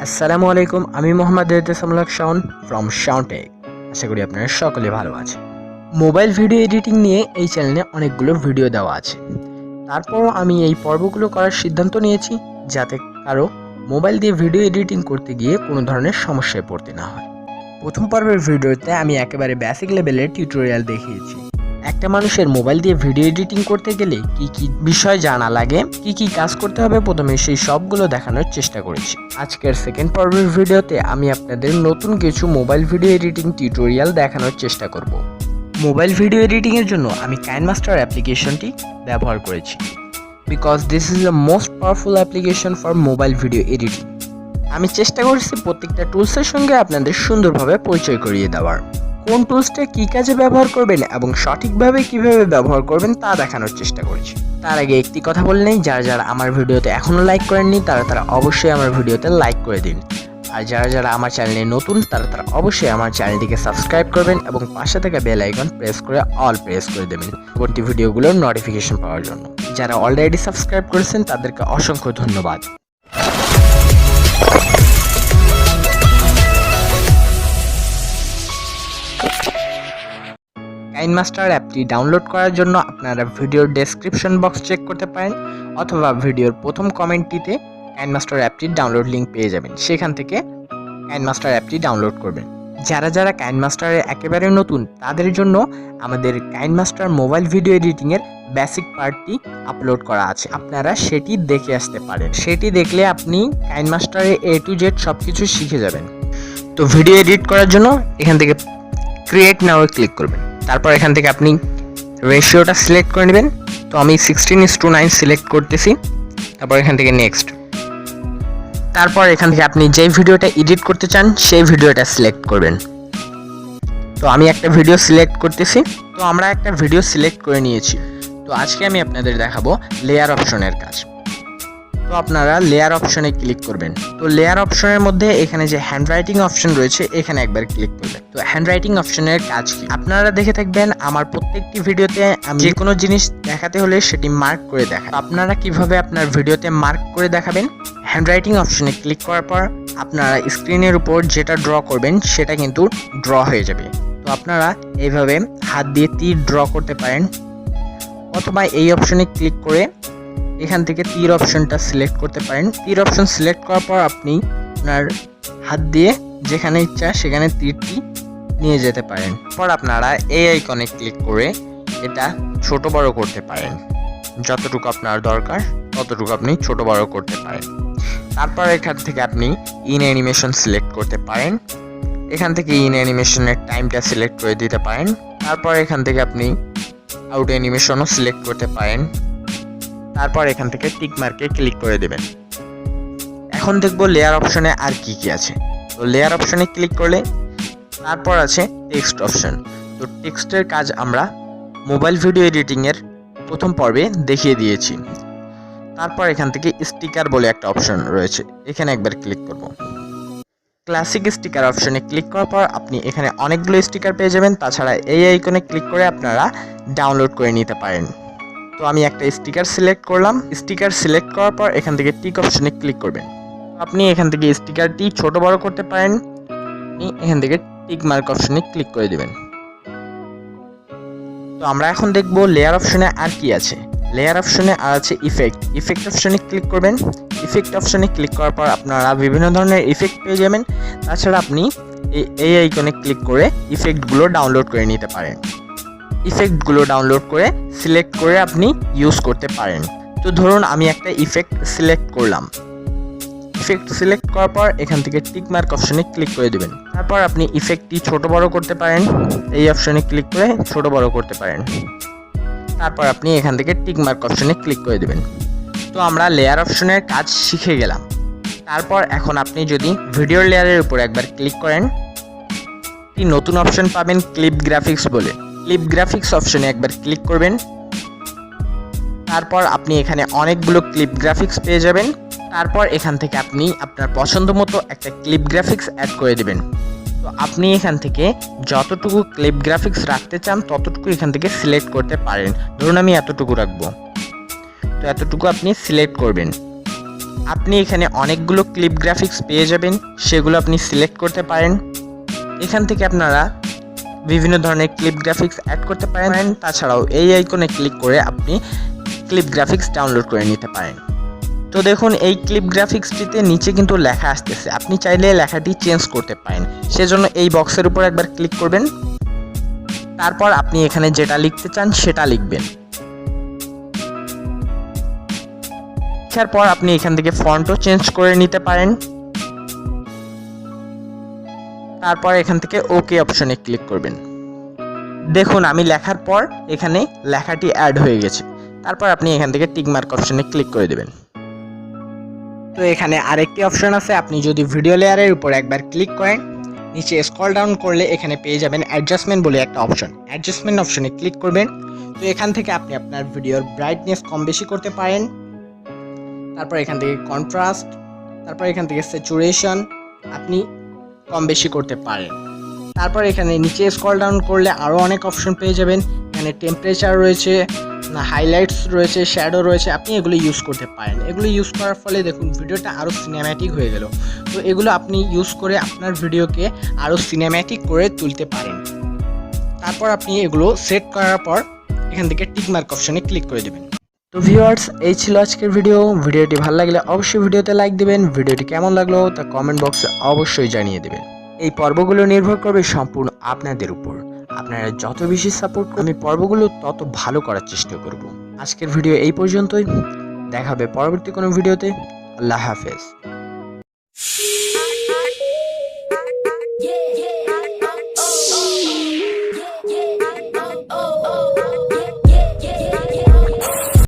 আসসালামু আলাইকুম, আমি মোহাম্মদ শাওন ফ্রম শাওনটেক। আশা করি আপনারা সকলে ভালো আছেন। মোবাইল ভিডিও এডিটিং নিয়ে এই চ্যানেলে অনেকগুলো ভিডিও দেওয়া আছে। তারপরও আমি এই পর্বগুলো করার সিদ্ধান্ত নিয়েছি যাতে কারো মোবাইল দিয়ে ভিডিও এডিটিং করতে গিয়ে কোনো ধরনের সমস্যায় পড়তে না হয়। প্রথম পর্বের ভিডিওতে আমি একেবারে বেসিক লেভেলের টিউটোরিয়াল দেখিয়েছি। একটা মানুষের মোবাইল দিয়ে ভিডিও এডিটিং করতে গেলে কি কি বিষয় জানা লাগে, কি কি কাজ করতে হবে প্রথমে, সেই সবগুলো দেখানোর চেষ্টা করেছি। আজকের সেকেন্ড পর্বের ভিডিওতে আমি আপনাদের নতুন কিছু মোবাইল ভিডিও এডিটিং টিউটোরিয়াল দেখানোর চেষ্টা করব। মোবাইল ভিডিও এডিটিংয়ের জন্য আমি কাইনমাস্টার অ্যাপ্লিকেশনটি ব্যবহার করেছি, because this is the most powerful application for mobile video editing. আমি চেষ্টা করেছি প্রত্যেকটা টুলসের সঙ্গে আপনাদের সুন্দরভাবে পরিচয় করিয়ে দেওয়ার। কোন টুলসটা কী কাজে ব্যবহার করবেন এবং সঠিকভাবে কিভাবে ব্যবহার করবেন তা দেখানোর চেষ্টা করেছি। তার আগে একটি কথা বলে নেই, যারা আমার ভিডিওতে এখনও লাইক করেননি তারা অবশ্যই আমার ভিডিওতে লাইক করে দিন। আর যারা আমার চ্যানেলে নতুন তারা অবশ্যই আমার চ্যানেলটিকে সাবস্ক্রাইব করবেন এবং পাশে থাকা বেল আইকন প্রেস করে অল প্রেস করে দেবেন পরবর্তী ভিডিওগুলোর নোটিফিকেশন পাওয়ার জন্য। যারা অলরেডি সাবস্ক্রাইব করেছেন তাদেরকে অসংখ্য ধন্যবাদ। কাইনমাস্টার অ্যাপটি ডাউনলোড করার জন্য আপনারা ভিডিওর ডেসক্রিপশন বক্স চেক করতে পারেন অথবা ভিডিওর প্রথম কমেন্টটিতে কাইনমাস্টার অ্যাপটির ডাউনলোড লিঙ্ক পেয়ে যাবেন, সেখান থেকে কাইনমাস্টার অ্যাপটি ডাউনলোড করবেন। যারা কাইনমাস্টারে একেবারে নতুন তাদের জন্য আমাদের কাইনমাস্টার মোবাইল ভিডিও এডিটিংয়ের বেসিক পার্টটি আপলোড করা আছে, আপনারা সেটি দেখে আসতে পারেন। সেটি দেখলে আপনি কাইনমাস্টারে A to Z সব কিছু শিখে যাবেন। তো ভিডিও এডিট করার জন্য এখান থেকে ক্রিয়েট নাও ক্লিক করবেন। তারপর এখান থেকে আপনি রেশিওটা সিলেক্ট করে নেবেন। তো আমি 16:9 সিলেক্ট করতেছি। তারপর এখান থেকে নেক্সট। তারপর এখান থেকে আপনি যে ভিডিওটা এডিট করতে চান সেই ভিডিওটা সিলেক্ট করবেন। তো আমি একটা ভিডিও সিলেক্ট করতেছি। তো আমরা একটা ভিডিও সিলেক্ট করে নিয়েছি। তো আজকে আমি আপনাদের দেখাবো লেয়ার অপশনের কাজ। তো আপনারা লেয়ার অপশনে ক্লিক করবেন। তো লেয়ার অপশনের মধ্যে এখানে যে হ্যান্ডরাইটিং অপশন রয়েছে এখানে একবার ক্লিক করবেন। তো হ্যান্ডরাইটিং অপশনের কাজ কি আপনারা দেখে থাকবেন, আমার প্রত্যেকটি ভিডিওতে আমি যে কোনো জিনিস দেখাতে হলে সেটি মার্ক করে দেখাই। আপনারা কিভাবে আপনার ভিডিওতে মার্ক করে দেখাবেন, হ্যান্ডরাইটিং অপশনে ক্লিক করার পর আপনারা স্ক্রিনের উপর যেটা ড্র করবেন সেটা কিন্তু ড্র হয়ে যাবে। তো আপনারা এইভাবে হাত দিয়ে তীর ড্র করতে পারেন অথবা এই অপশনে ক্লিক করে এখান থেকে তীর অপশনটা সিলেক্ট করতে পারেন। তীর অপশন সিলেক্ট করার পর আপনি আপনার হাত দিয়ে যেখানে ইচ্ছা সেখানে তীরটি নিয়ে যেতে পারেন। পর আপনারা এই আইকনে ক্লিক করে এটা ছোট বড় করতে পারেন, যতটুকু আপনার দরকার ততটুকু আপনি ছোট বড় করতে পারেন। তারপর এখান থেকে আপনি ইন অ্যানিমেশন সিলেক্ট করতে পারেন। এখান থেকে ইন অ্যানিমেশনের টাইমটা সিলেক্ট করে দিতে পারেন। তারপর এখান থেকে আপনি আউট অ্যানিমেশনও সিলেক্ট করতে পারেন। তারপর এখান থেকে টিক মার্কে ক্লিক করে দেবেন। এখন দেখব লেয়ার অপশনে আর কি কি আছে। তো লেয়ার অপশনে ক্লিক করলে তারপর আছে টেক্সট অপশন। তো টেক্সটের কাজ আমরা মোবাইল ভিডিও এডিটিংয়ের প্রথম পর্বে দেখিয়ে দিয়েছি। তারপর এখান থেকে স্টিকার বলে একটা অপশন রয়েছে, এখানে একবার ক্লিক করব। ক্লাসিক স্টিকার অপশনে ক্লিক করার পর আপনি এখানে অনেকগুলো স্টিকার পেয়ে যাবেন। তাছাড়া এই আইকনে ক্লিক করে আপনারা ডাউনলোড করে নিতে পারেন। তো আমি একটা স্টিকার সিলেক্ট করলাম। স্টিকার সিলেক্ট করার পর এখান থেকে টিক অপশনে ক্লিক করবেন। আপনি এখান থেকে স্টিকারটি ছোট বড় করতে পারেন। আপনি এখান থেকে টিক মার্ক অপশনে ক্লিক করে দিবেন। তো আমরা এখন দেখব লেয়ার অপশনে আর কি আছে। লেয়ার অপশনে আর আছে ইফেক্ট। ইফেক্ট অপশনে ক্লিক করবেন। ইফেক্ট অপশনে ক্লিক করার পর আপনারা বিভিন্ন ধরনের ইফেক্ট পেয়ে যাবেন। তাছাড়া আপনি এই আইকনে ক্লিক করে ইফেক্টগুলো ডাউনলোড করে নিতে পারেন। ইফেক্টগুলো ডাউনলোড করে সিলেক্ট করে আপনি ইউজ করতে পারেন। তো ধরুন আমি একটা ইফেক্ট সিলেক্ট করলাম। ইফেক্ট সিলেক্ট করার পর এখান থেকে টিক মার্ক অপশনে ক্লিক করে দেবেন। তারপর আপনি ইফেক্টটি ছোট বড় করতে পারেন, এই অপশনে ক্লিক করে ছোট বড় করতে পারেন। তারপর আপনি এখান থেকে টিক মার্ক অপশনে ক্লিক করে দেবেন। তো আমরা লেয়ার অপশনের কাজ শিখে গেলাম। তারপর এখন আপনি যদি ভিডিওর লেয়ারের উপর একবার ক্লিক করেন, একটি নতুন অপশন পাবেন ক্লিপ গ্রাফিক্স বলে। ক্লিপ গ্রাফিক্স অপশনে একবার ক্লিক করবেন। তারপর আপনি এখানে অনেকগুলো ক্লিপ গ্রাফিক্স পেয়ে যাবেন। তারপর এখান থেকে আপনি আপনার পছন্দ মতো একটা ক্লিপ গ্রাফিক্স অ্যাড করে দেবেন। তো আপনি এখান থেকে যতটুকু ক্লিপ গ্রাফিক্স রাখতে চান ততটুকু এখান থেকে সিলেক্ট করতে পারেন। ধরুন আমি এতটুকু রাখবো, তো এতটুকু আপনি সিলেক্ট করবেন। আপনি এখানে অনেকগুলো ক্লিপ গ্রাফিক্স পেয়ে যাবেন, সেগুলো আপনি সিলেক্ট করতে পারেন। এখান থেকে আপনারা বিভিন্ন ধরনের ক্লিপ গ্রাফিক্স অ্যাড করতে পারেন। তাছাড়াও এই আইকনে ক্লিক করে আপনি ক্লিপ গ্রাফিক্স ডাউনলোড করে নিতে পারেন। তো দেখুন এই ক্লিপ গ্রাফিক্সটিতে নিচে কিন্তু লেখা আসতেছে, আপনি চাইলে লেখাটি চেঞ্জ করতে পারেন। সেজন্য এই বক্সের উপর একবার ক্লিক করবেন, তারপর আপনি এখানে যেটা লিখতে চান সেটা লিখবেন। লেখার পর আপনি এখান থেকে ফন্টও চেঞ্জ করে নিতে পারেন। তারপর এখান থেকে ওকে অপশনে ক্লিক করবেন। দেখুন আমি লেখার পর এখানে লেখাটি অ্যাড হয়ে গেছে। তারপর আপনি এখান থেকে টিক মার্ক অপশনে ক্লিক করে দেবেন। তো এখানে আরেকটি অপশন আছে, আপনি যদি ভিডিও লেয়ারের উপর একবার ক্লিক করেন, নিচে স্ক্রল ডাউন করলে এখানে পেয়ে যাবেন অ্যাডজাস্টমেন্ট বলে একটা অপশন। অ্যাডজাস্টমেন্ট অপশনে ক্লিক করবেন। তো এখান থেকে আপনি আপনার ভিডিওর ব্রাইটনেস কম বেশি করতে পারেন। তারপর এখান থেকে কন্ট্রাস্ট, তারপর এখান থেকে স্যাচুরেশন আপনি কম বেশি করতে পারেন। তারপর এখানে নিচে স্ক্রল ডাউন করলে আরও অনেক অপশন পেয়ে যাবেন। এখানে টেম্পারেচার রয়েছে, হাইলাইটস রয়েছে, শ্যাডো রয়েছে, আপনি এগুলো ইউজ করতে পারেন। এগুলো ইউজ করার ফলে দেখুন ভিডিওটা আরও সিনেম্যাটিক হয়ে গেল। তো এগুলো আপনি ইউজ করে আপনার ভিডিওকে আরও সিনেম্যাটিক করে তুলতে পারেন। তারপর আপনি এগুলো সেট করার পর এখান থেকে টিক মার্ক অপশনে ক্লিক করে দেবেন। তো ভিউয়ার্স, এই ছিল আজকের ভিডিওটি ভালো লাগলে অবশ্যই ভিডিওতে লাইক দিবেন। ভিডিওটি কেমন লাগলো তা কমেন্ট বক্সে অবশ্যই জানিয়ে দেবেন। এই পর্বগুলো নির্ভর করবে সম্পূর্ণ আপনাদের উপর। আপনারা যত বেশি সাপোর্ট করবেন আমি পর্বগুলো তত ভালো করার চেষ্টা করব। আজকের ভিডিও এই পর্যন্তই, দেখা হবে পরবর্তী কোনো ভিডিওতে। আল্লাহ হাফেজ।